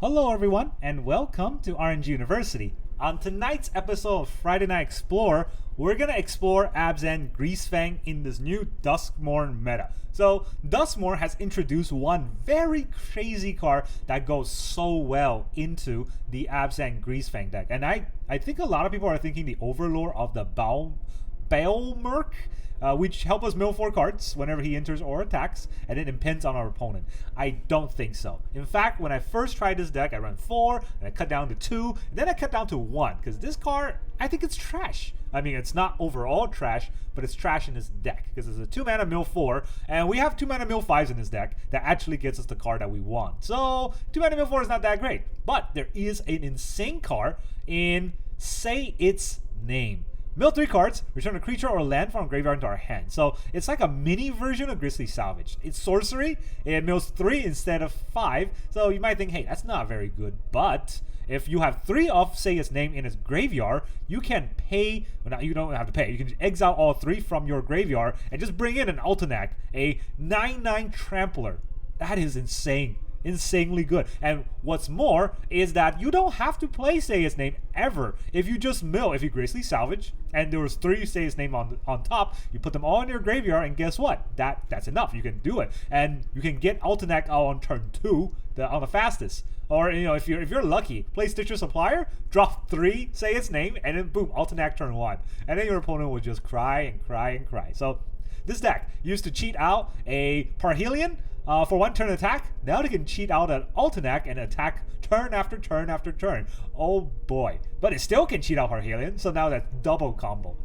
Hello everyone, and welcome to RNG University. On tonight's episode of Friday Night Explore, we're gonna explore Abzan Greasefang in this new Duskmourn meta. So, Duskmourn has introduced one very crazy card that goes so well into the Abzan Greasefang deck. And I think a lot of people are thinking the Overlord of the Baelmerk, which help us mill 4 cards whenever he enters or attacks, and it impends on our opponent. I don't think so. In fact, when I first tried this deck, I ran 4, and I cut down to 2, and then I cut down to 1, because this card, I think it's trash. I mean, it's not overall trash, but it's trash in this deck, because it's a 2 mana mill 4, and we have 2 mana mill 5s in this deck that actually gets us the card that we want. So, 2 mana mill 4 is not that great, but there is an insane card in Say Its Name. Mill 3 cards, return a creature or land from graveyard into our hand. So it's like a mini version of Grisly Salvage. It's sorcery, it mills 3 instead of 5. So you might think, hey, that's not very good. But if you have 3 of Say Its Name in its graveyard, you can pay, well, you don't have to pay, you can exile all 3 from your graveyard and just bring in an Altanak, a 9/9 Trampler. That is insane. Insanely good. And what's more is that you don't have to play Say Its Name ever. If you just mill, if you Grisly Salvage and there was 3 Say Its Name on top, you put them all in your graveyard, and guess what? That's enough. You can do it, and you can get Altanak out on turn 2 on the fastest. Or if you're lucky, play Stitcher Supplier, drop 3 Say Its Name, and then boom, Altanak turn 1, and then your opponent will just cry and cry and cry. So this deck used to cheat out a Parhelion for 1 turn attack. Now they can cheat out an Altanak and attack turn after turn after turn. Oh boy. But it still can cheat out Parhelion, so now that's double combo.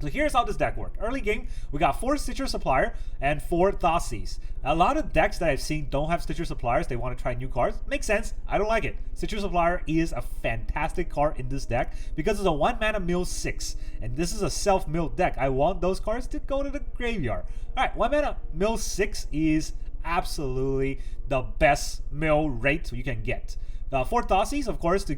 So here's how this deck works. Early game, we got 4 Stitcher Supplier and 4 Thoughtseizes. A lot of decks that I've seen don't have Stitcher Suppliers. They want to try new cards. Makes sense. I don't like it. Stitcher Supplier is a fantastic card in this deck because it's a 1 mana mill 6. And this is a self-milled deck. I want those cards to go to the graveyard. Alright, 1 mana mill 6 is absolutely the best mill rate you can get. 4 Thoughtseizes, of course, to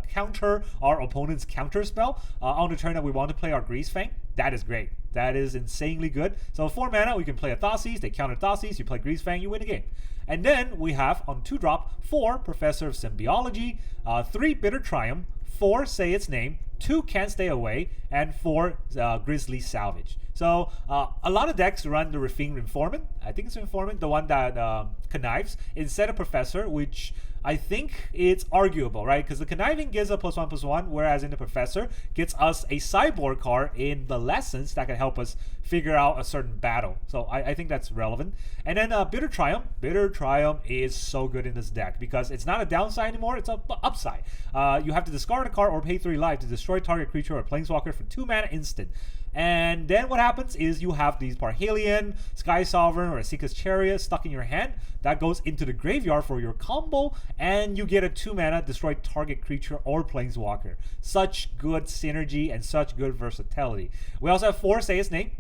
counter our opponent's counter spell on the turn that we want to play our Greasefang. That is great. That is insanely good. So 4 mana, we can play a Thoughtseize, they counter Thoughtseize, you play Greasefang, you win the game. And then we have, on 2-drop, 4 Professor of Symbiology, 3 Bitter Triumph, 4 Say Its Name, 2 Can't Stay Away, and 4 Grisly Salvage. So a lot of decks run the Informant. I think it's Informant, the one that connives, instead of Professor, which I think it's arguable, right? Because the conniving gives a +1/+1, whereas in the Professor gets us a sideboard card in the lessons that can help us figure out a certain battle. So I think that's relevant. And then Bitter Triumph. Bitter Triumph is so good in this deck because it's not a downside anymore, it's an upside. You have to discard a card or pay 3 life to destroy target creature or planeswalker for 2 mana instant. And then what happens is you have these Parhelion, Skysovereign, or Esika's Chariot stuck in your hand. That goes into the graveyard for your combo, and you get a 2 mana destroy target creature or planeswalker. Such good synergy and such good versatility. We also have 4 Say Its Name.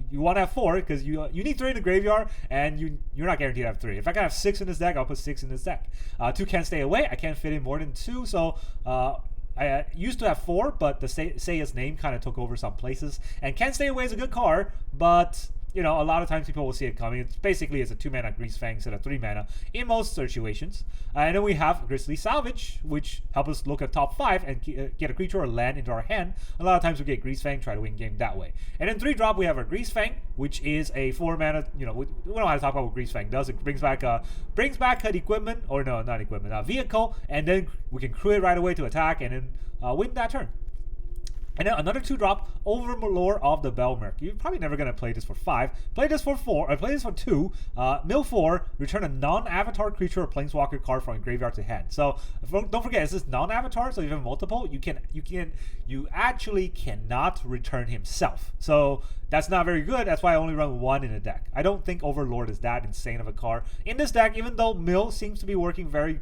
You want to have 4 because you need 3 in the graveyard, and you're not guaranteed to have 3. If I can have 6 in this deck, I'll put 6 in this deck. 2 Can't Stay Away. I can't fit in more than 2, so I used to have 4, but the Say Its Name kind of took over some places. And Can't Stay Away is a good card, but a lot of times people will see it coming. It's basically a 2 mana Greasefang instead of 3 mana in most situations. And then we have Grisly Salvage, which helps us look at top 5 and get a creature or land into our hand. A lot of times we get Greasefang, try to win game that way. And then 3-drop, we have our Greasefang, which is a 4 mana. We don't know how to talk about what Greasefang does. It brings back an equipment, or no, not equipment, a vehicle, and then we can crew it right away to attack and then win that turn. And then another 2-drop, Overlord of the Baelmerk. You're probably never going to play this for 5. Play this for 4, or play this for 2. Mill 4, return a non-avatar creature or planeswalker card from your graveyard to hand. So don't forget, it's this non-avatar, so if you have multiple, you actually cannot return himself. So that's not very good. That's why I only run 1 in a deck. I don't think Overlord is that insane of a card in this deck, even though Mill seems to be working very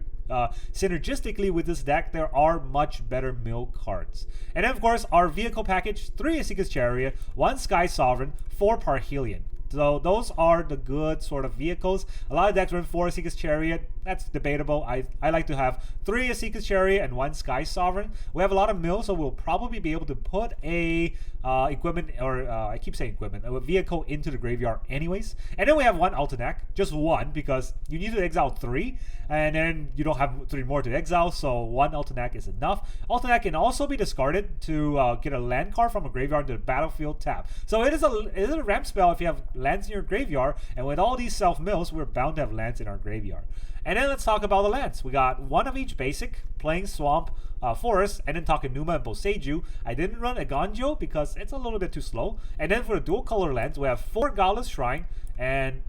synergistically with this deck. There are much better mill cards. And then of course our vehicle package: 3 Esika's Chariot, 1 Skysovereign, 4 Parhelion. So those are the good sort of vehicles. A lot of decks run 4 Esika's Chariot. That's debatable. I like to have 3 Esika Chariot and 1 Skysovereign. We have a lot of mills, so we'll probably be able to put a equipment, or I keep saying equipment, a vehicle into the graveyard anyways. And then we have 1 Altanak, just 1, because you need to exile 3, and then you don't have 3 more to exile, so 1 Altanak is enough. Altanak can also be discarded to get a land card from a graveyard to the battlefield tap. So it is a ramp spell if you have lands in your graveyard, and with all these self mills, we're bound to have lands in our graveyard. And then let's talk about the lands. We got 1 of each basic, playing swamp, forest, and then Takenuma and Boseiju. I didn't run a Ganjo because it's a little bit too slow. And then for the dual color lands, we have 4 Godless Shrine, and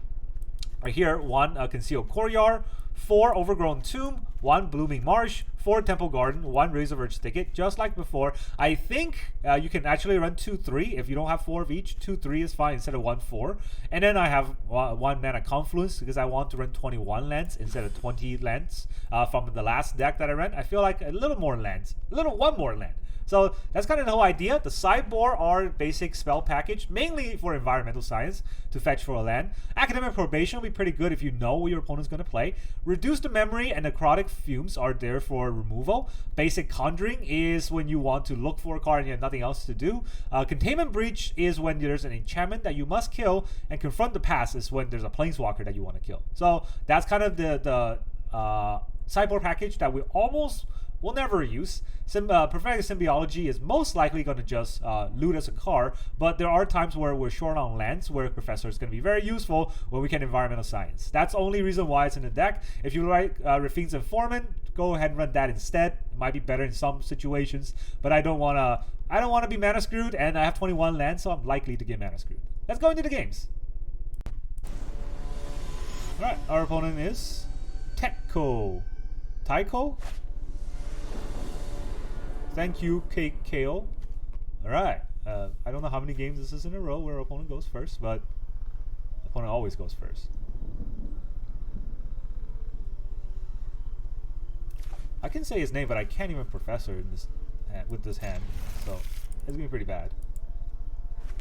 right here 1 Concealed Courtyard, 4 Overgrown Tomb, 1 Blooming Marsh, 4 Temple Garden, 1 Razorverge Thicket, just like before. I think you can actually run 2-3 if you don't have 4 of each. 2-3 is fine instead of 1-4. And then I have 1 mana Confluence because I want to run 21 lands instead of 20 lands from the last deck that I ran. I feel like a little more lands, one more land. So that's kind of the whole idea. The sideboard are basic spell package, mainly for environmental science to fetch for a land. Academic Probation will be pretty good if you know what your opponent's going to play. Reduce the Memory and Necrotic Fumes are there for removal. Basic Conjuring is when you want to look for a card and you have nothing else to do. Containment Breach is when there's an enchantment that you must kill, and Confront the Past is when there's a planeswalker that you want to kill. So that's kind of the sideboard package that we almost will never use. Prophetic Symbiology is most likely going to just loot as a card, but there are times where we're short on lands where Professor is going to be very useful when we can environmental science. That's the only reason why it's in the deck. If you like Rafine's Informant, go ahead and run that instead. It might be better in some situations, but I don't want to be mana screwed, and I have 21 lands, so I'm likely to get mana screwed. Let's go into the games. Alright, our opponent is Taiko. Thank you, KO. Alright. I don't know how many games this is in a row where our opponent goes first, but opponent always goes first. I can say his name, but I can't even Professor in this with this hand, so it's gonna be pretty bad.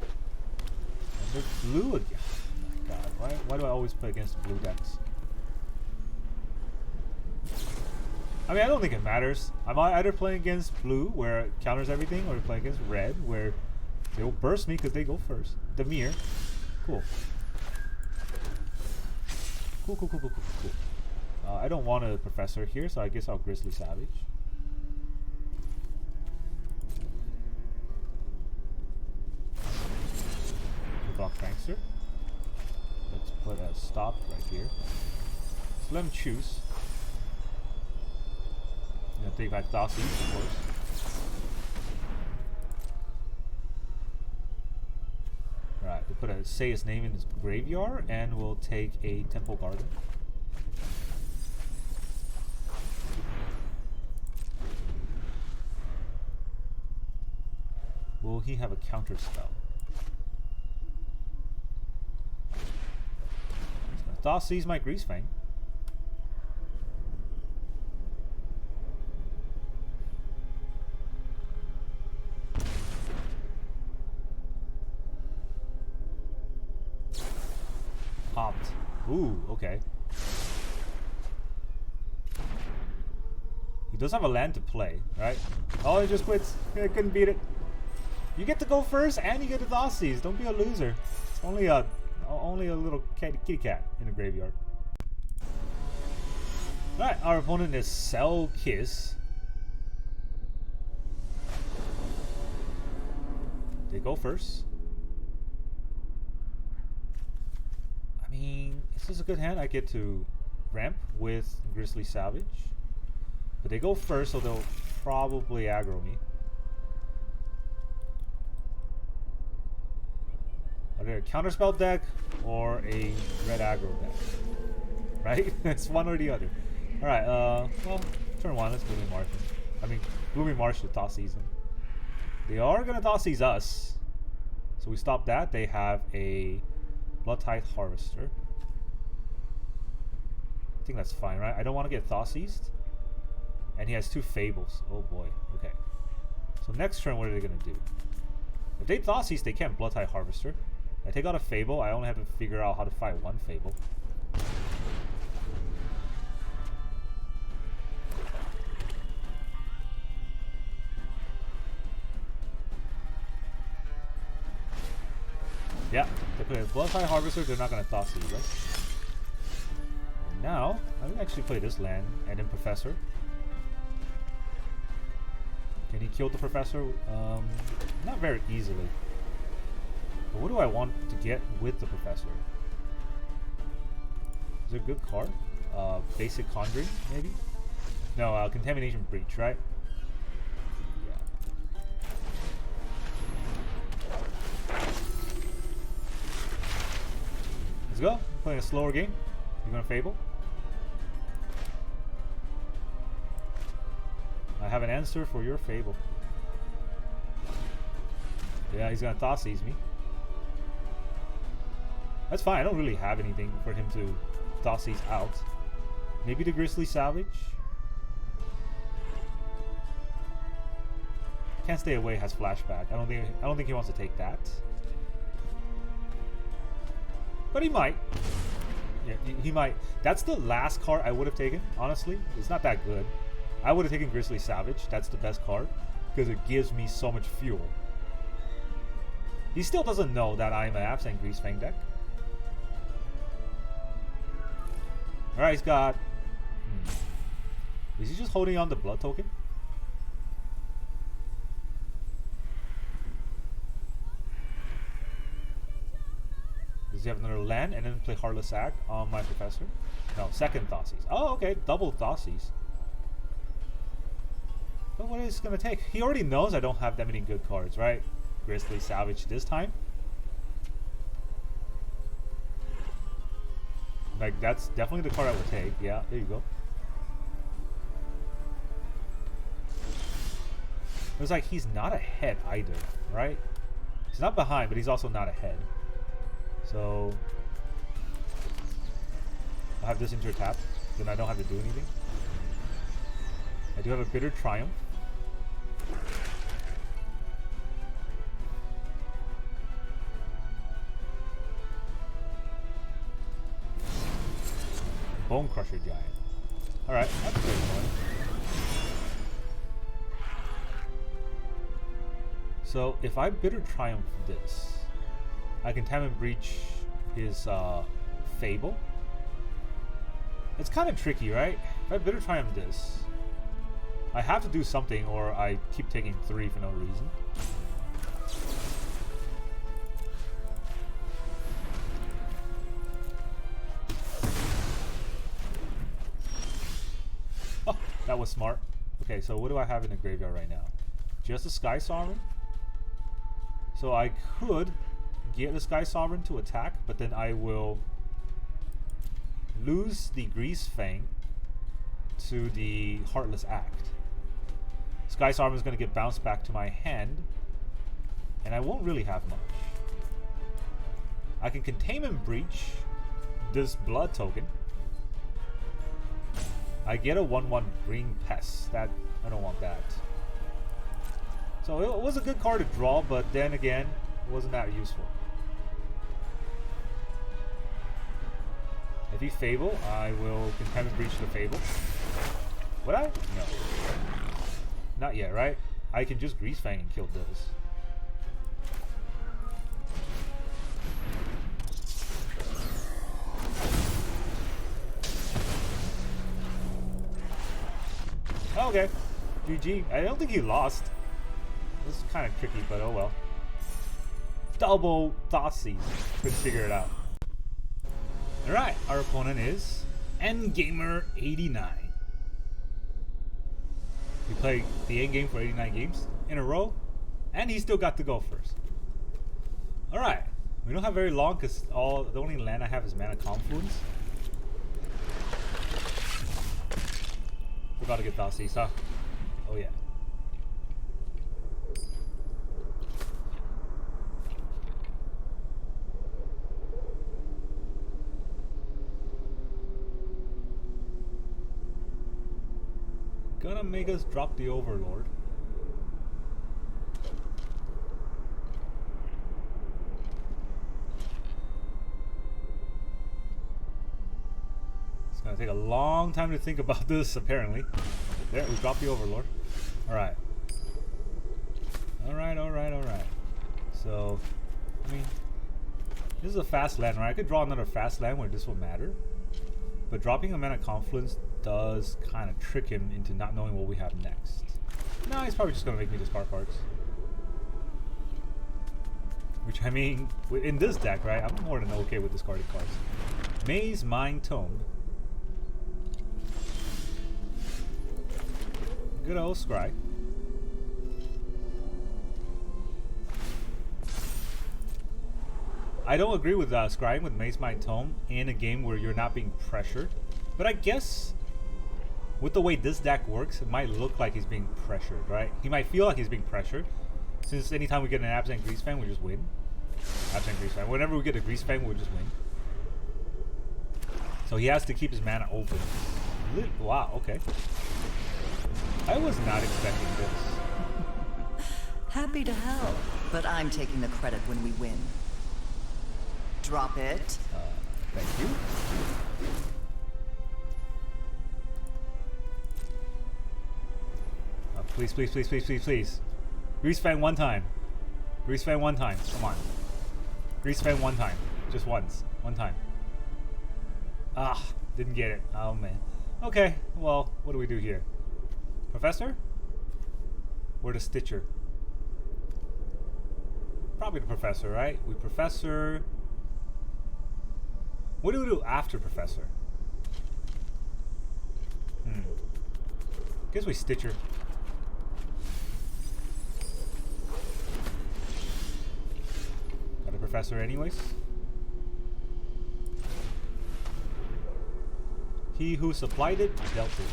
And they're blue again. Oh my god, why do I always play against blue decks? I mean, I don't think it matters. I'm either playing against blue, where it counters everything, or playing against red, where they'll burst me because they go first. Demir. Cool. Cool. I don't want a Professor here, so I guess I'll Grisly Salvage. Block Prankster. Let's put a stop right here. So let him choose. I'm gonna take back Dossie, of course. Alright, we'll say his name in his graveyard, and we'll take a Temple Garden. Will he have a counter spell? Dossie's my Greasefang. Popped. Ooh, okay. He does have a land to play, right? Oh, he just quits. I couldn't beat it. You get to go first, and you get the Dossies. Don't be a loser. It's only a little kitty cat in the graveyard. Alright, our opponent is Cell Kiss. They go first. I mean, is this a good hand? I get to ramp with Grisly Salvage. But they go first, so they'll probably aggro me. Are they a counterspell deck or a red aggro deck? Right? It's one or the other. Alright, well, turn one, let's Blooming Marsh. I mean, Blooming Marsh to toss season. They are gonna toss seize us. So we stop that. They have a Bloodtithe Harvester. I think that's fine, right? I don't want to get toss seized. And he has 2 Fables. Oh boy. Okay. So next turn, what are they gonna do? If they toss seize, they can't Bloodtithe Harvester. I take out a Fable. I only have to figure out how to fight 1 Fable. Yeah, they put a Bloodfire Harvester, they're not gonna toss these, right? Now, I can actually play this land and then Professor. Can he kill the Professor? Not very easily. But what do I want to get with the Professor? Is there a good card? Basic Conjuring, maybe? No, Contamination Breach, right? Yeah. Let's go. I'm playing a slower game. You gonna Fable? I have an answer for your Fable. Yeah, he's gonna toss these me. That's fine. I don't really have anything for him to toss these out. Maybe the Grisly Salvage. Can't Stay Away has flashback. I don't think he wants to take that. But he might. Yeah, he might. That's the last card I would have taken, honestly. It's not that good. I would have taken Grisly Salvage. That's the best card. Because it gives me so much fuel. He still doesn't know that I'm an Abzan Greasefang deck. Alright, he's got... Is he just holding on the blood token? Does he have another land and then play Heartless Act on my Professor? No, second Thoughtseize. Oh, okay, double Thoughtseize. But what is it going to take? He already knows I don't have that many good cards, right? Grisly Salvage this time. Like, that's definitely the card I would take. Yeah, there you go. It's like he's not ahead either, right? He's not behind, but he's also not ahead. So I'll have this into your tap, then I don't have to do anything. I do have a Bitter Triumph. Bone Crusher Giant. Alright, that's pretty fun. So if I Bitter Triumph this, I can Time and Breach his Fable. It's kind of tricky, right? If I Bitter Triumph this, I have to do something or I keep taking 3 for no reason. Oh, that was smart. Okay, so what do I have in the graveyard right now? Just a Skysovereign? So I could get the Skysovereign to attack, but then I will lose the Greasefang to the Heartless Act. Skysovereign is going to get bounced back to my hand, and I won't really have much. I can Containment Breach this blood token. I get a 1/1 green pest. That I don't want that. So it was a good card to draw, but then again, it wasn't that useful. If he Fable, I will Containment Breach the Fable. Would I? No. Not yet, right? I can just Greasefang and kill this. Okay. GG. I don't think he lost. This is kind of tricky, but oh well. Double Thoughtseize. Couldn't figure it out. Alright, our opponent is Endgamer89. We played the endgame for 89 games in a row, and he still got to go first. Alright, we don't have very long because the only land I have is Mana Confluence. We're about to get Thoughtseize, huh? Oh yeah. Gonna make us drop the Overlord. It's gonna take a long time to think about this, apparently. There, we dropped the Overlord. Alright. Alright. So, I mean, This is a fast land, right? I could draw another fast land where this will matter. But dropping a Mana Confluence does kind of trick him into not knowing what we have next. No, he's probably just going to make me discard cards. Which, I mean, in this deck, right? I'm more than okay with discarding cards. Maze Mind Tome. Good old Scry. I don't agree with scrying with Maze Mind Tome in a game where you're not being pressured. But I guess with the way this deck works, it might look like he's being pressured, right? He might feel like he's being pressured. Since anytime we get an Abzan Greasefang, we just win. Abzan Greasefang. Whenever we get a Greasefang, we'll just win. So he has to keep his mana open. Wow, okay. I was not expecting this. Happy to help, but I'm taking the credit when we win. Drop it. Thank you. Please, please, please, please, please, please. Greasefang one time. Greasefang one time. Come on. Greasefang one time. Just once. One time. Ah, didn't get it. Oh, man. Okay, well, what do we do here? Professor? Or the Stitcher? Probably the Professor, right? We Professor... What do we do after Professor? Guess we Stitcher. Got a Professor anyways. He who supplied it, dealt it.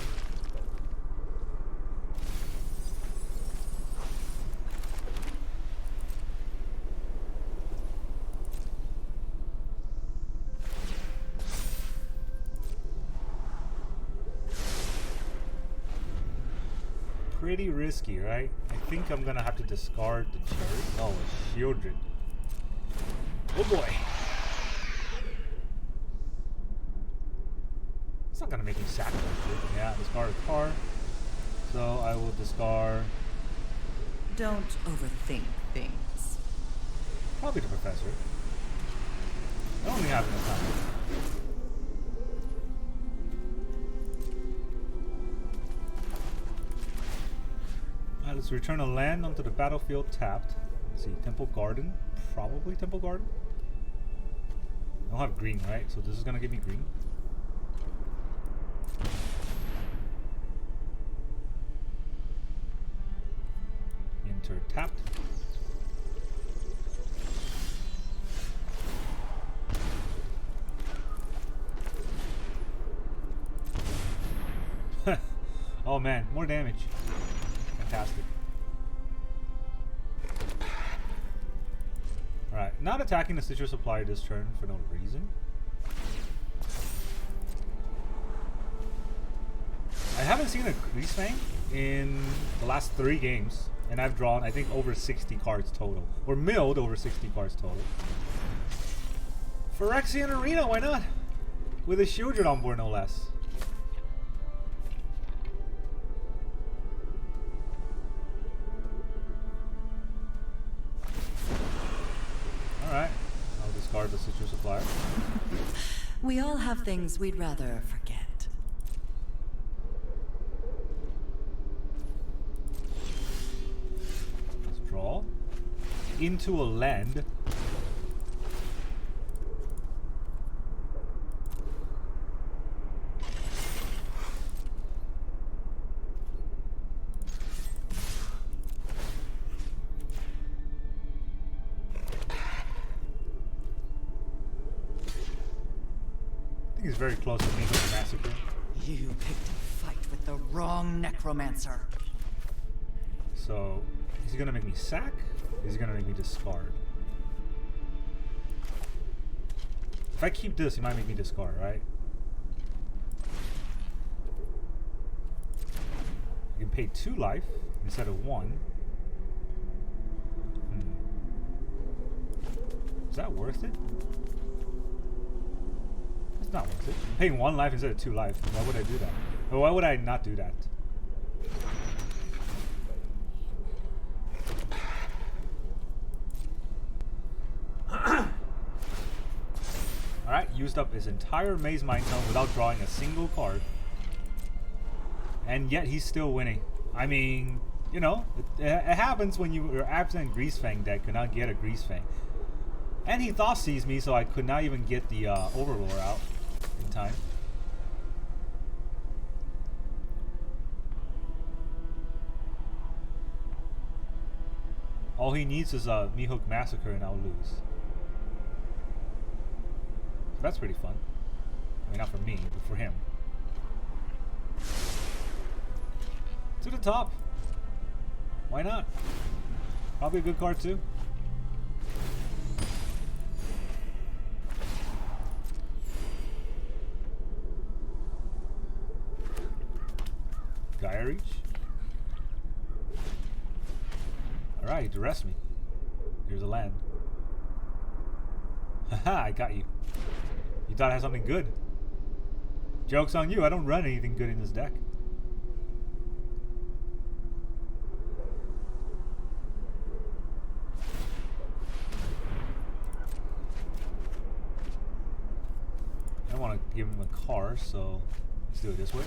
Pretty risky, right? I think I'm gonna have to discard the Chariot. Oh, a Shieldred. Oh boy. It's not gonna make me sack that shit. Yeah, discard a card. So I will discard... Don't overthink things. Probably the Professor. I only have enough time. Let's return a land onto the battlefield tapped. Let's see, Temple Garden. Probably Temple Garden. I don't have green, right? So this is gonna give me green. Enter tapped. Oh man, more damage. Fantastic. Alright, not attacking the Stitcher Supplier this turn for no reason. I haven't seen a Greasefang in the last 3 games, and I've drawn, I think, over 60 cards total. Or milled over 60 cards total. Phyrexian Arena, why not? With a Shieldred on board, no less. Alright, I'll discard the Stitcher Supplier. We all have things we'd rather forget. Let's draw into a land. He's very close to making a massacre. You picked a fight with the wrong necromancer. So, is he gonna make me sack? Is he gonna make me discard? If I keep this, he might make me discard, right? I can pay 2 life instead of 1. Is that worth it? It's not worth it. I'm paying 1 life instead of 2 life. Why would I do that? Or why would I not do that? Alright, used up his entire Maze Mind Stone without drawing a single card. And yet he's still winning. I mean, you know, it happens when your Abzan Greasefang deck could not get a Greasefang. And he Thought Seized me, so I could not even get the Overlord out in time. All he needs is a Mihawk Massacre and I'll lose. So that's pretty fun. I mean, not for me, but for him. To the top. Why not? Probably a good card too. Gaia Reach. Alright, arrest me. Here's a land. Haha, I got you. You thought I had something good. Joke's on you, I don't run anything good in this deck. I don't want to give him a car, so let's do it this way.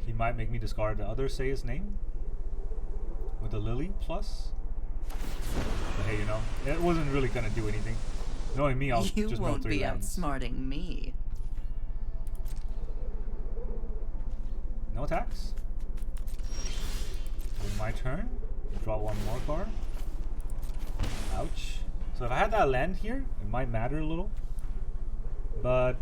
He might make me discard the other, say his name. With the Lily plus. But hey, you know, it wasn't really gonna do anything. Knowing me, I'll you just won't mill 3 be lands. outsmarting me. No attacks. It's my turn. Draw 1 more card. Ouch. So if I had that land here, it might matter a little. But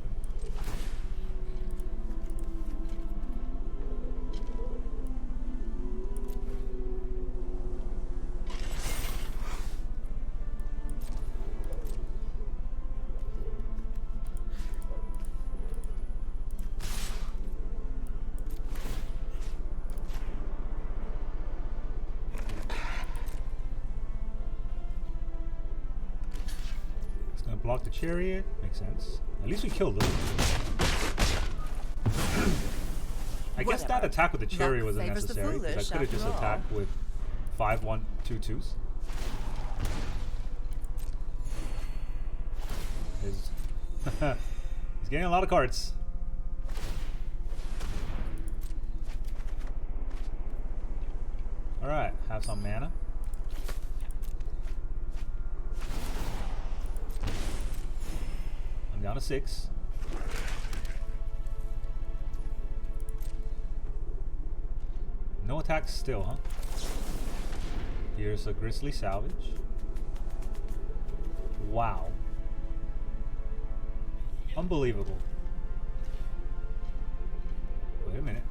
block the Chariot, makes sense. At least we killed them. I guess that attack with the Chariot wasn't necessary, because I could have just attacked with 5/1/2/2s. He's getting a lot of cards. Alright, have some mana. I'm down to 6. No attacks still, huh? Here's a Grisly Salvage. Wow. Unbelievable. Wait a minute.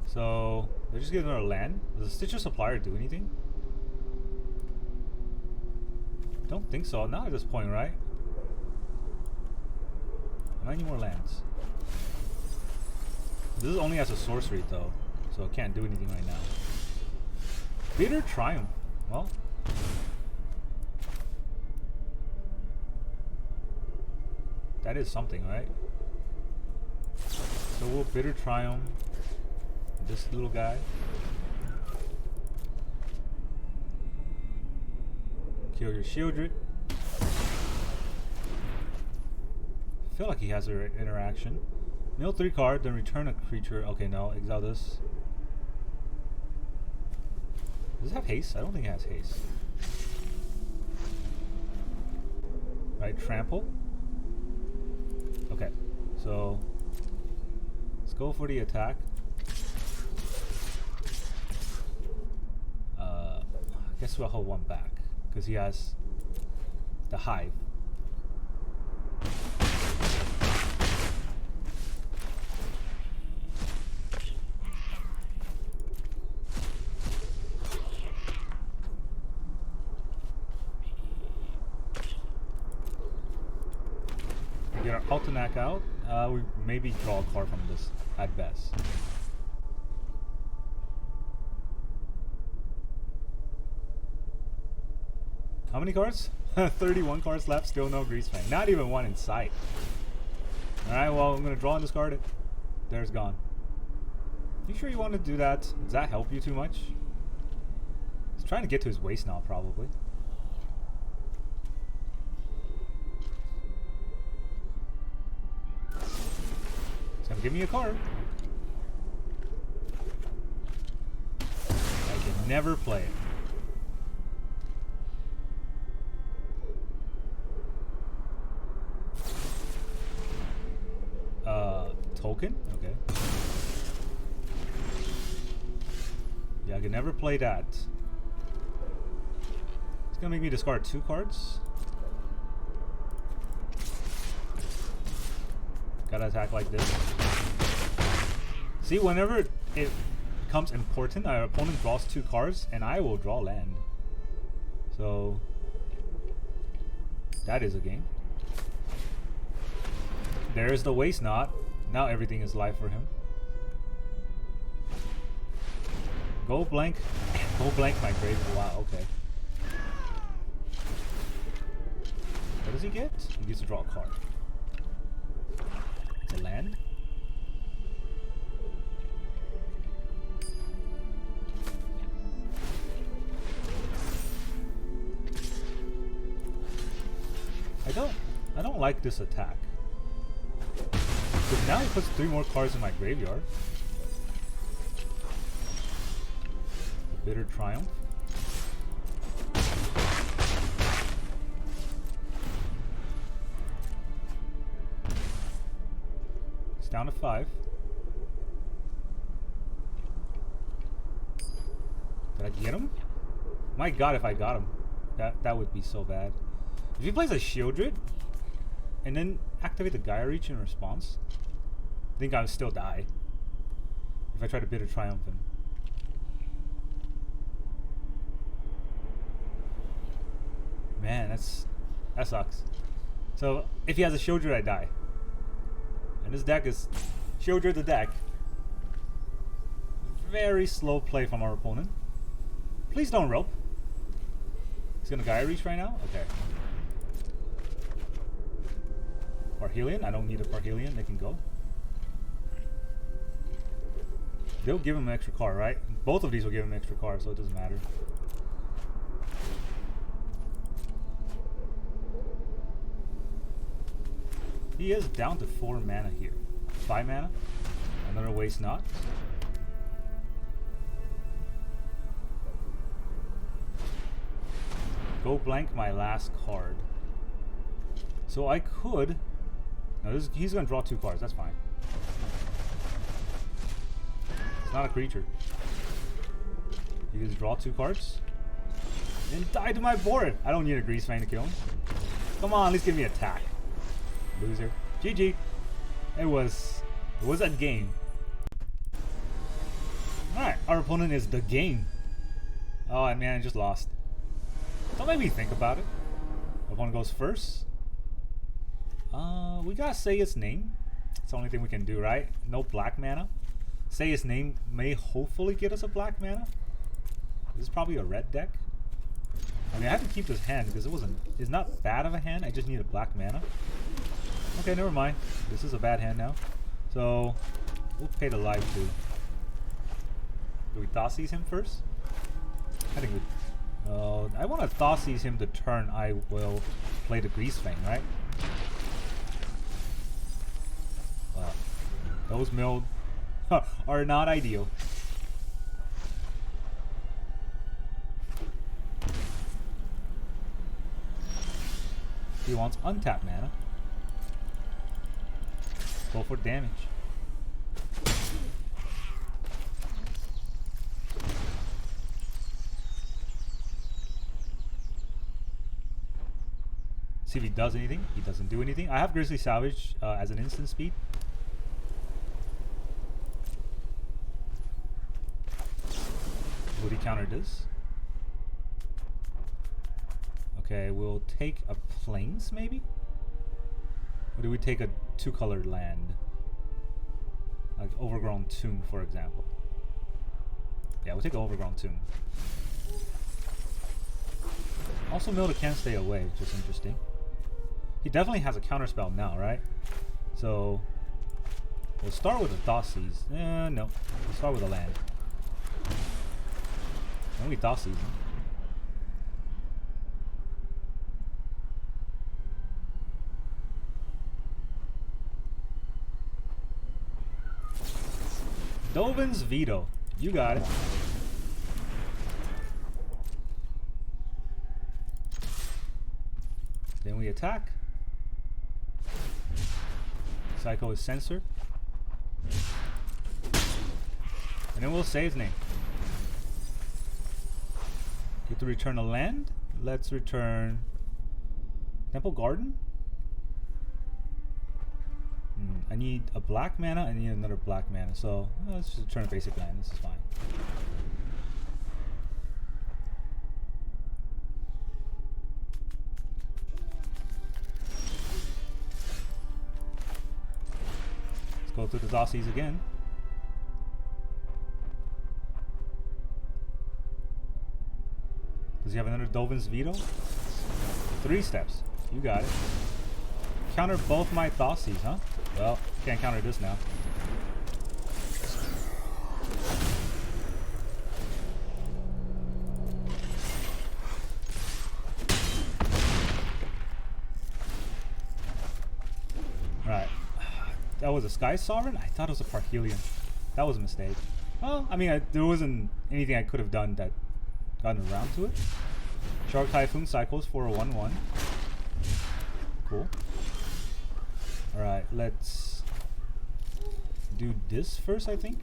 So, they're just getting another land. Does the Stitcher Supplier do anything? Don't think so. Not at this point, right? How many more lands? This is only as a sorcery, though, so it can't do anything right now. Bitter Triumph. Well, that is something, right? So we'll Bitter Triumph this little guy. Kill your Shieldred. I feel like he has an interaction. Mill 3 card, then return a creature. Okay, no, exile this. Does it have haste? I don't think it has haste. Right, trample. Okay, so let's go for the attack. I guess we'll hold 1 back because he has the Hive. Get our Altanak out. We maybe draw a card from this at best. How many cards? 31 cards left, still no Greasefang. Not even one in sight. Alright, well, I'm going to draw and discard it. There's gone. You sure you want to do that? Does that help you too much? trying to get to his waist now, probably. He's gonna give me a card. I can never play it. Token? Okay. Yeah, I can never play that. It's gonna make me discard 2 cards. Gotta attack like this. See, whenever it becomes important, our opponent draws 2 cards and I will draw land. So that is a game. There's the waste knot. Now everything is live for him. Go blank. Go blank my grave. Wow, okay. What does he get? He gets to draw a card. It's a land. I don't like this attack. Because now he puts 3 more cards in my graveyard. A Bitter Triumph. It's down to 5. Did I get him? My god, if I got him. That would be so bad. If he plays a Shieldred and then activate the Gaia Reach in response, I think I would still die if I try to Bitter Triumph him. Man, that sucks. So if he has a Shieldred, I die. And this deck is Shieldred the deck. Very slow play from our opponent. Please don't rope. He's gonna Gaia Reach right now? Okay. Parhelion? I don't need a Parhelion, they can go. They'll give him an extra card, right? Both of these will give him an extra card, so it doesn't matter. He is down to 4 mana here. 5 mana. Another waste not. Go blank my last card. So I could... No, he's going to draw 2 cards. That's fine. It's not a creature. He can draw 2 cards. And die to my board. I don't need a Greasefang to kill him. Come on, at least give me attack. Loser. GG. It was a game. Alright, our opponent is the game. Oh man, I just lost. Don't make me think about it. Opponent goes first. We gotta say his name. It's the only thing we can do, right? No black mana. Say his name may hopefully get us a black mana. This is probably a red deck. I mean, I have to keep this hand because it's not bad of a hand. I just need a black mana. Okay, never mind. This is a bad hand now. So we'll pay the life too. Do we Thoughtseize him first? I think we. I want to Thoughtseize him the turn I will play the Greasefang, right? Wow. Those milled are not ideal. He wants untapped mana. Go for damage. See if he does anything. He doesn't do anything. I have Grisly Salvage as an instant speed. Would he counter this? Okay, we'll take a Plains maybe? Or do we take a 2-colored land? Like Overgrown Tomb, for example. Yeah, we'll take an Overgrown Tomb. Also, Milda can stay away, which is interesting. He definitely has a counterspell now, right? So we'll start with a Thoughtseize. No. We'll start with a land. Then we Thoughtseize him. Dovin's Veto. You got it. Then we attack. Psycho is censored. And then we'll say his name. Get to return a land. Let's return Temple Garden. I need a black mana. I need another black mana. So let's just return a basic land. This is fine. Let's go through the dossiers again. Does he have another Dovin's Veto? 3 steps. You got it. Counter both my dossiers, huh? Well, can't counter this now. Right. That was a Skysovereign? I thought it was a Parhelion. That was a mistake. Well, I mean, there wasn't anything I could have done that gotten around to it. Shark Typhoon cycles for a 1/1. Cool. Alright, let's do this first, I think.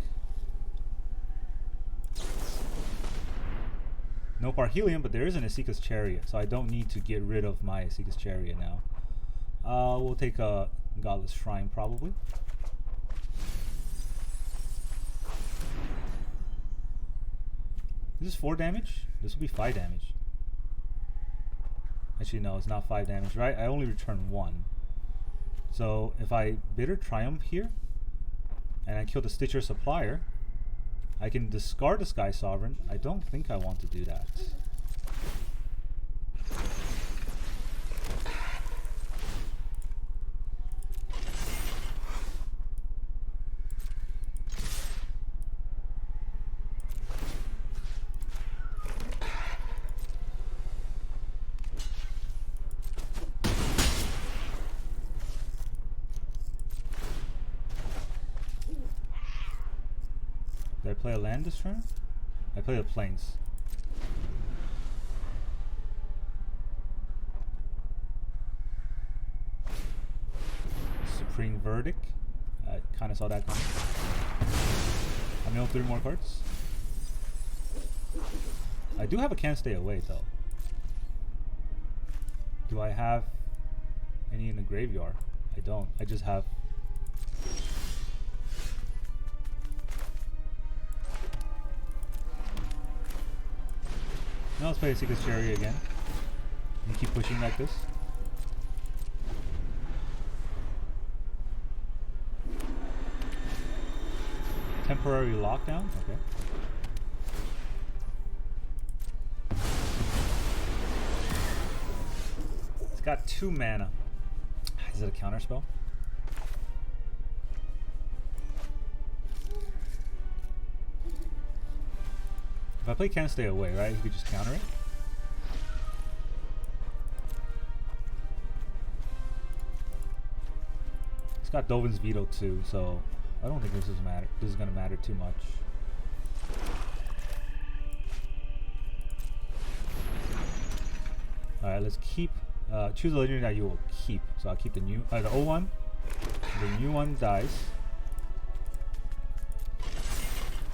No Parhelion, but there is an Esika's Chariot, so I don't need to get rid of my Esika's Chariot now. We'll take a Godless Shrine, probably. This is 4 damage? This will be 5 damage. Actually, no, it's not 5 damage, right? I only return 1. So if I Bitter Triumph here, and I kill the Stitcher Supplier, I can discard the Skysovereign. I don't think I want to do that. Did I play a land this turn? I played a Plains. Supreme Verdict. I kind of saw that coming. I mill 3 more cards. I do have a Can't Stay Away though. Do I have any in the graveyard? I don't. I just have... Now let's play Esika's Chariot again. And keep pushing like this. Temporary lockdown? Okay. It's got 2 mana. Is it a counter spell? If I play Can't Stay Away, right, you could just counter it. It's got Dovin's Veto too, so I don't think this is gonna matter too much. Alright, let's keep choose a legendary that you will keep. So I'll keep the new the old one. The new one dies.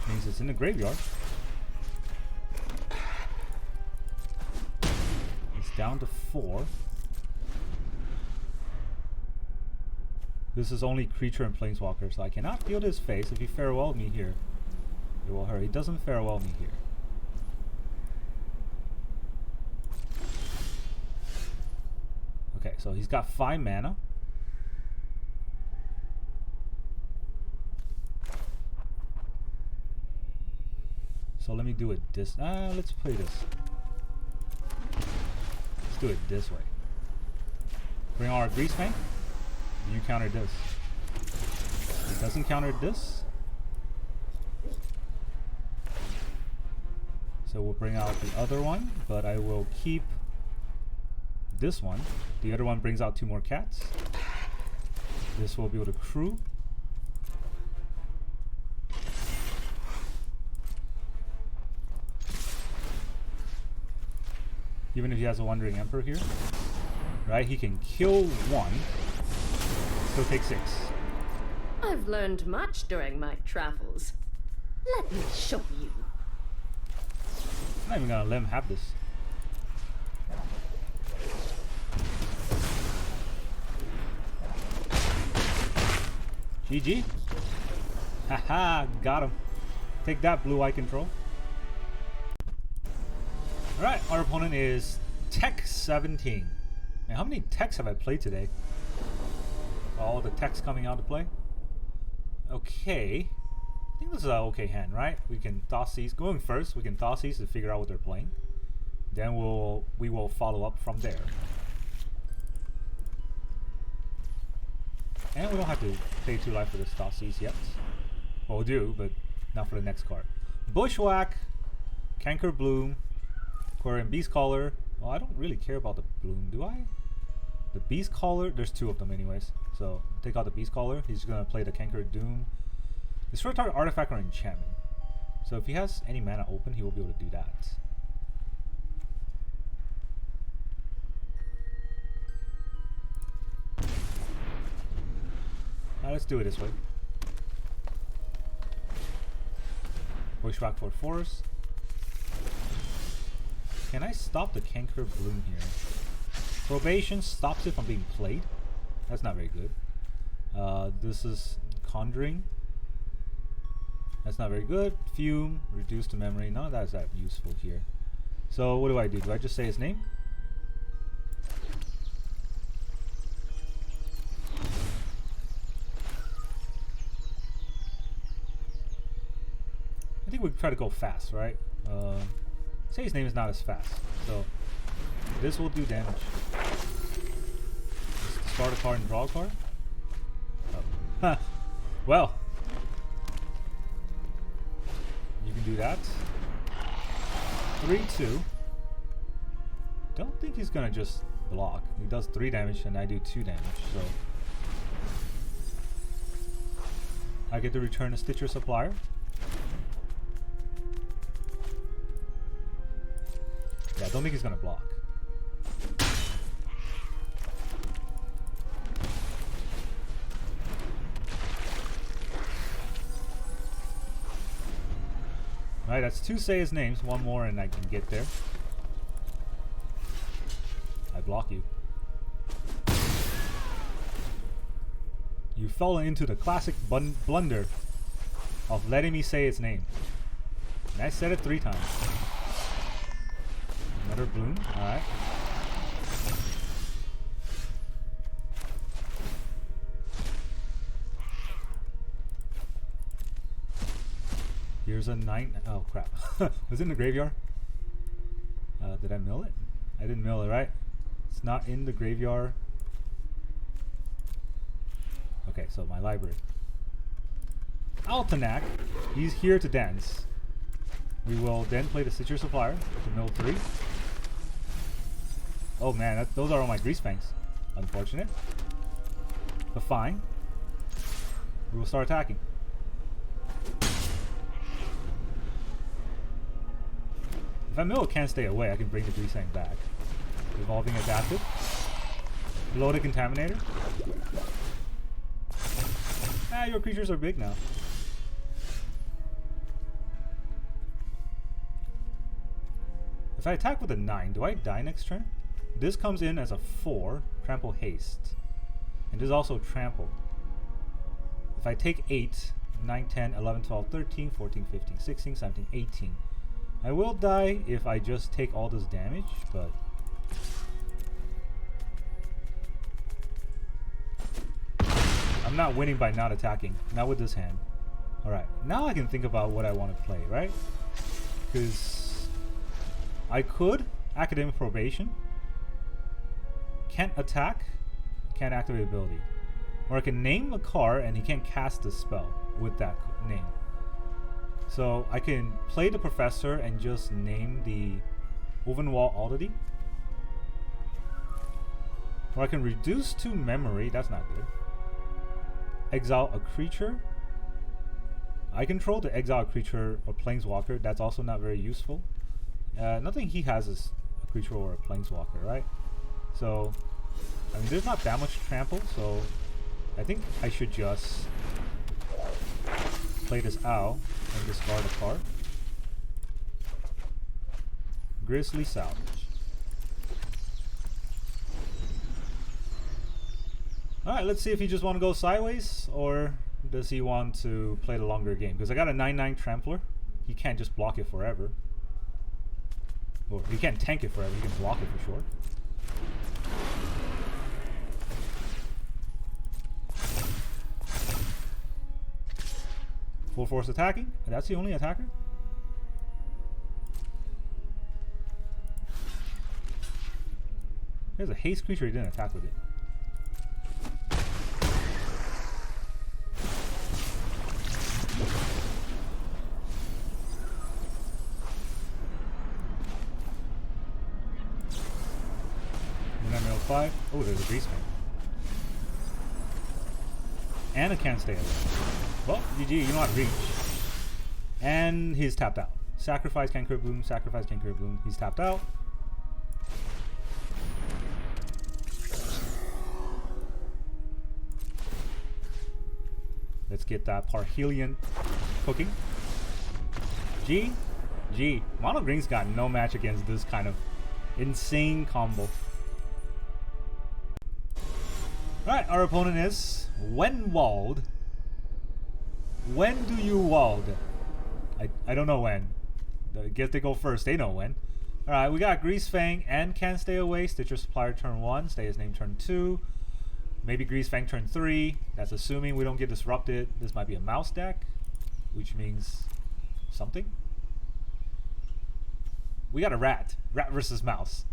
Means it's in the graveyard. Down to 4. This is only creature and planeswalker, so I cannot field his face. If he farewell me here, it will hurt. He doesn't farewell me here. Okay, so he's got 5 mana. So let me do it this. Let's play this. Do it this way. Bring our Greasefang. You counter this. It doesn't counter this. So we'll bring out the other one, but I will keep this one. The other one brings out 2 more cats. This will be able to crew. Even if he has a Wandering Emperor here. Right, he can kill 1. Still take 6. I've learned much during my travels. Let me show you. I'm not even gonna let him have this. GG. Haha, got him. Take that, blue eye control. Alright, our opponent is Tech 17. Man, how many techs have I played today? All the techs coming out to play. Okay. I think this is an okay hand, right? We can toss these. Going first, we can toss these to figure out what they're playing. Then we will follow up from there. And we don't have to pay 2 life for this tossies yet. Well, we'll do, but not for the next card. Bushwhack, Canker Bloom, Quarian Beast Caller. Well, I don't really care about the Bloom, do I? The Beast Caller, there's 2 of them anyways. So take out the Beast Caller. He's gonna play the Canker Doom. Destroy target artifact or enchantment. So if he has any mana open, he will be able to do that. Now let's do it this way. Bushwhack for force. Can I stop the Canker Bloom here? Probation stops it from being played. That's not very good. This is Conjuring. That's not very good. Fume, reduce to memory. None of that is that useful here. So what do? Do I just say his name? I think we try to go fast, right? Say his name is not as fast. So this will do damage. Discard a card and draw a card? Oh. Well. You can do that. 3-2. Don't think he's gonna just block. He does 3 damage and I do 2 damage, so I get to return a Stitcher Supplier. Yeah, I don't think he's gonna block. Alright, that's 2 say his names, 1 more and I can get there. I block you. You fell into the classic blunder of letting me say its name. And I said it 3 times. Another Bloom, alright. Here's a 9. Oh crap. Was it in the graveyard? Did I mill it? I didn't mill it, right? It's not in the graveyard. Okay, so my library. Altanak. He's here to dance. We will then play the Stitcher Supplier to mill 3. Oh man, those are all my Greasefangs. Unfortunate. But fine. We will start attacking. If I mill, it can't stay away. I can bring the Greasefang back. Evolving Adapted. Loaded Contaminator. Ah, your creatures are big now. If I attack with a 9, do I die next turn? This comes in as a 4, Trample Haste. And this is also Trample. If I take 8, 9, 10, 11, 12, 13, 14, 15, 16, 17, 18. I will die if I just take all this damage, but... I'm not winning by not attacking. Not with this hand. Alright, now I can think about what I want to play, right? Because I could Academic Probation. Can't attack. Can't activate ability. Or I can name a card and he can't cast the spell with that name. So I can play the Professor and just name the Woven Wall Oddity. Or I can reduce to memory. That's not good. Exile a creature. I control to exile a creature or planeswalker. That's also not very useful. Nothing he has is creature or a planeswalker, right? So, I mean, there's not that much trample, so I think I should just play this out and discard a card. Grisly Salvage. Alright, let's see if he just want to go sideways, or does he want to play the longer game? Because I got a 9/9 Trampler. He can't just block it forever. Or he can't tank it forever, he can block it for sure. Full force attacking? And that's the only attacker? There's a haste creature he didn't attack with it. Number 5. Oh, there's a Greasefang. And it can't stay away. Well, GG, you know how to reach. And he's tapped out. Sacrifice Canker Bloom, sacrifice Canker Bloom. He's tapped out. Let's get that Parhelion cooking. G. Mono Green's got no match against this kind of insane combo. Alright, our opponent is Wald. When do you wald? I don't know when. I guess they go first, they know when. Alright, we got Greasefang and Can't Stay Away. Stitcher Supplier turn 1, Stay His Name turn 2. Maybe Greasefang turn 3. That's assuming we don't get disrupted. This might be a mouse deck, which means something. We got a rat. Rat versus mouse.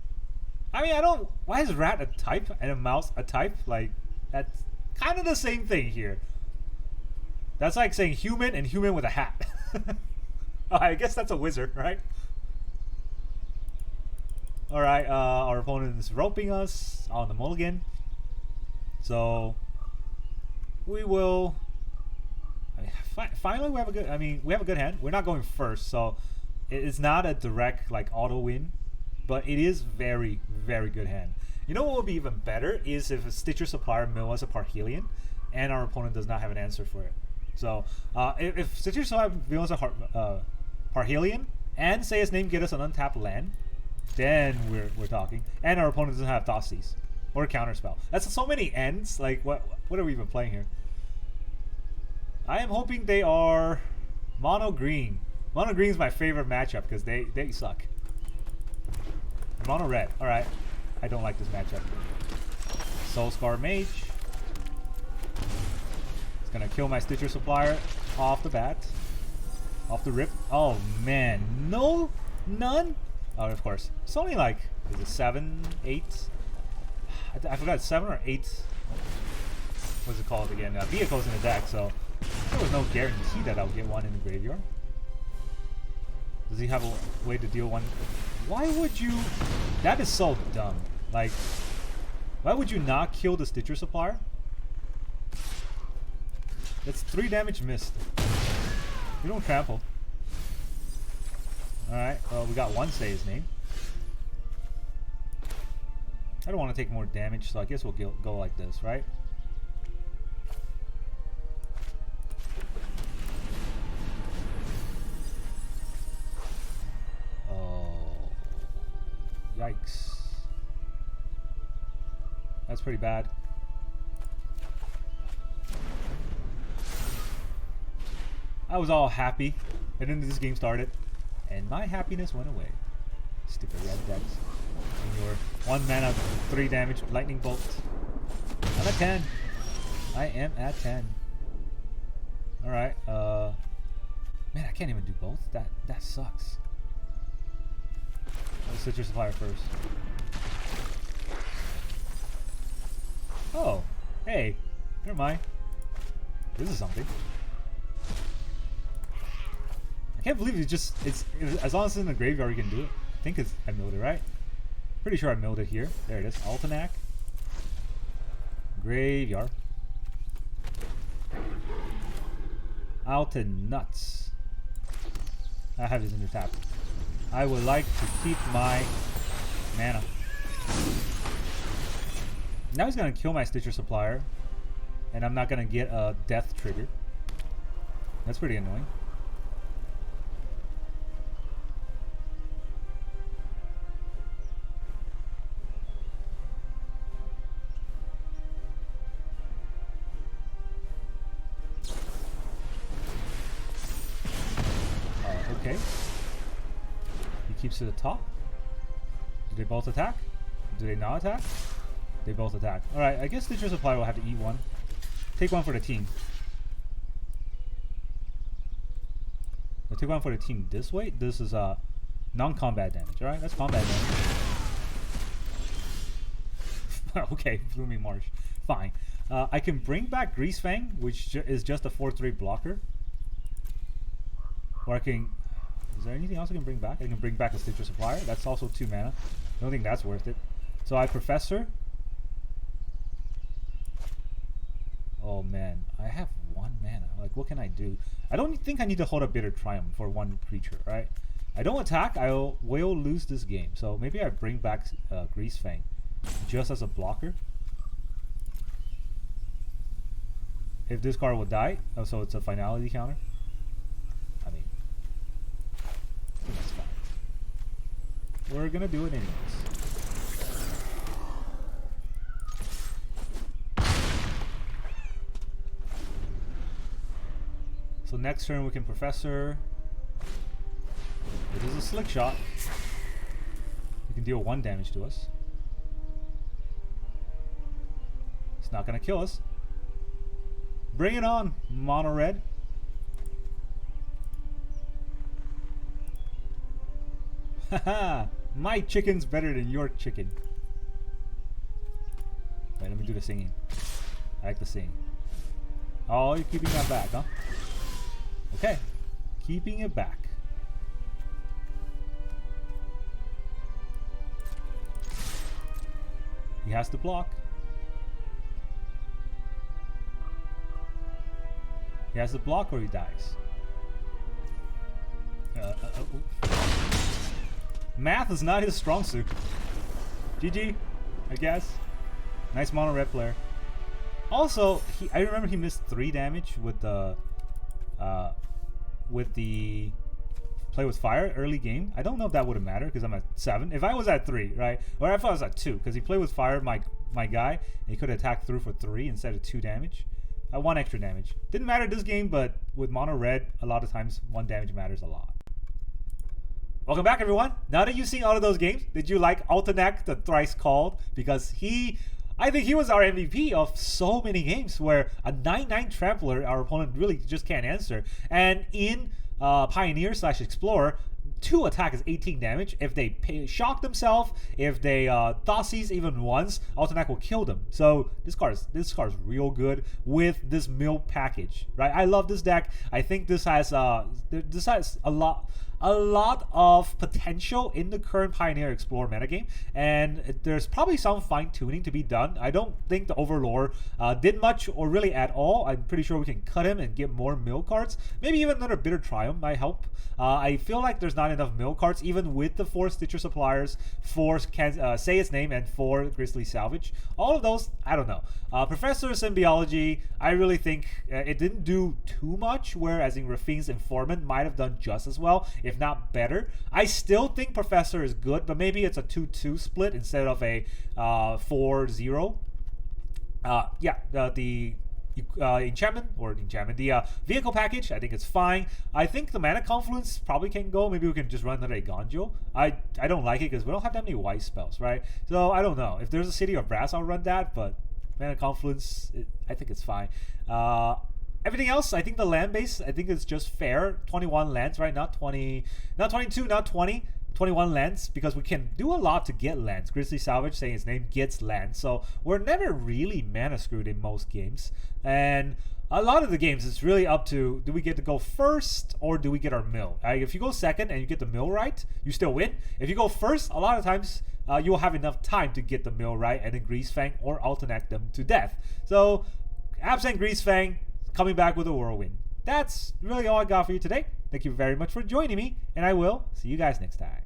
I mean, I don't... Why is rat a type and a mouse a type? Like, that's kind of the same thing here. That's like saying human and human with a hat. Oh, I guess that's a wizard, right? Alright, our opponent is roping us on the mulligan. So, we will... I mean, finally, we have a good... I mean, we have a good hand. We're not going first, so it's not a direct, like, auto win. But it is very, very good hand. You know what would be even better is if a Stitcher Supplier mill us a Parhelion and our opponent does not have an answer for it. So if Stitcher Supplier mills a Parhelion and Say His Name get us an untapped land, then we're talking. And our opponent doesn't have Thoughtseize or Counterspell. That's so many ends. Like what are we even playing here? I am hoping they are mono green. Mono green is my favorite matchup because they suck. Mono red. Alright. I don't like this matchup. Soulscar Mage. It's gonna kill my Stitcher Supplier off the bat. Off the rip. Oh man. No? None? Oh, of course. It's only like, is it 7, 8? I forgot, 7 or 8. What's it called again? Vehicles in the deck, so there was no guarantee that I'll get one in the graveyard. Does he have a way to deal one? Why would you... That is so dumb. Like, why would you not kill the Stitcher Supplier? That's 3 damage missed. You don't trample. Alright, well, we got one Say His Name. I don't want to take more damage, so I guess we'll go like this, right? Yikes. That's pretty bad. I was all happy, and then this game started, and my happiness went away. Stupid red decks. And your 1 mana, 3 damage lightning bolt. I'm at 10. I am at 10. Alright, man, I can't even do both. That sucks. Let's Stitcher Supplier first. Oh, hey, never mind. This is something. I can't believe it's as long as it's in the graveyard you can do it. I think I milled it, right? Pretty sure I milled it here. There it is. Altanak. Graveyard. Nuts. I have this in the tap. I would like to keep my mana. Now he's gonna kill my Stitcher Supplier, and I'm not gonna get a death trigger. That's pretty annoying. Okay. He keeps to the top. Do they both attack? Do they not attack? They both attack. Alright, I guess Stitcher Supply will have to eat one. Take one for the team. I'll take one for the team this way. This is non-combat damage. Alright, that's combat damage. Okay, Blooming Marsh. Fine. I can bring back Greasefang, which is just a 4/3 blocker. Or I can... Is there anything else I can bring back? I can bring back a Stitcher Supplier. That's also 2 mana. I don't think that's worth it. So I Professor. Oh man, I have 1 mana. Like, what can I do? I don't think I need to hold a Bitter Triumph for 1 creature, right? I don't attack, I will lose this game. So maybe I bring back Greasefang just as a blocker. If this card will die, oh, so it's a finality counter. I mean, that's fine. We're gonna do it anyways. So next turn we can Professor. It is a Slick Shot. You can deal 1 damage to us. It's not gonna kill us. Bring it on, Mono Red. Haha, my chicken's better than your chicken. Wait, let me do the singing. I like the singing. Oh, you're keeping that back, huh? Okay, keeping it back. He has to block. He has to block or he dies. Math is not his strong suit. GG, I guess. Nice mono red player. Also, I remember he missed 3 damage with the play with fire early game. I don't know if that would have mattered because I'm at 7. If I was at 3, right, or if I was at 2, because he played with fire, my guy, and he could attack through for 3 instead of 2 damage. 1 extra damage. Didn't matter this game, but with mono red, a lot of times 1 damage matters a lot. Welcome back, everyone. Now that you've seen all of those games, did you like Altanak, the Thrice-Called? Because I think he was our MVP of so many games where a 9/9 Trampler, our opponent really just can't answer. And in Pioneer/Explorer, 2 attack is 18 damage. If they shock themselves, if they Thoughtseize even once, Altanak will kill them. So this card is real good with this mill package, right? I love this deck. I think this has a lot of potential in the current Pioneer Explorer metagame, and there's probably some fine-tuning to be done. I don't think the Overlord did much or really at all. I'm pretty sure we can cut him and get more mill cards. Maybe even another Bitter Triumph might help. I feel like there's not enough mill cards, even with the 4 Stitcher Suppliers, 4 Say Its Name, and 4 Grisly Salvage. All of those, I don't know. Professor Symbiology, I really think it didn't do too much, whereas in Rafine's Informant might have done just as well, if not better. I still think Professor is good, but maybe it's a 2-2 split instead of a 4-0. The vehicle package, I think it's fine. I think the Mana Confluence probably can go. Maybe we can just run another Ganjo. I don't like it because we don't have that many white spells, right? So I don't know. If there's a City of Brass, I'll run that, but Mana Confluence, I think it's fine. Everything else, I think the land base, I think it's just fair. 21 lands, right? Not 20, not 22, not 20. 21 lands, because we can do a lot to get lands. Grisly Salvage, saying its name, gets lands. So we're never really mana screwed in most games. And a lot of the games, it's really up to, do we get to go first or do we get our mill? If you go second and you get the mill right, you still win. If you go first, a lot of times you'll have enough time to get the mill right and then Greasefang or Altanak them to death. So Abzan Greasefang coming back with a whirlwind. That's really all I got for you today. Thank you very much for joining me, and I will see you guys next time.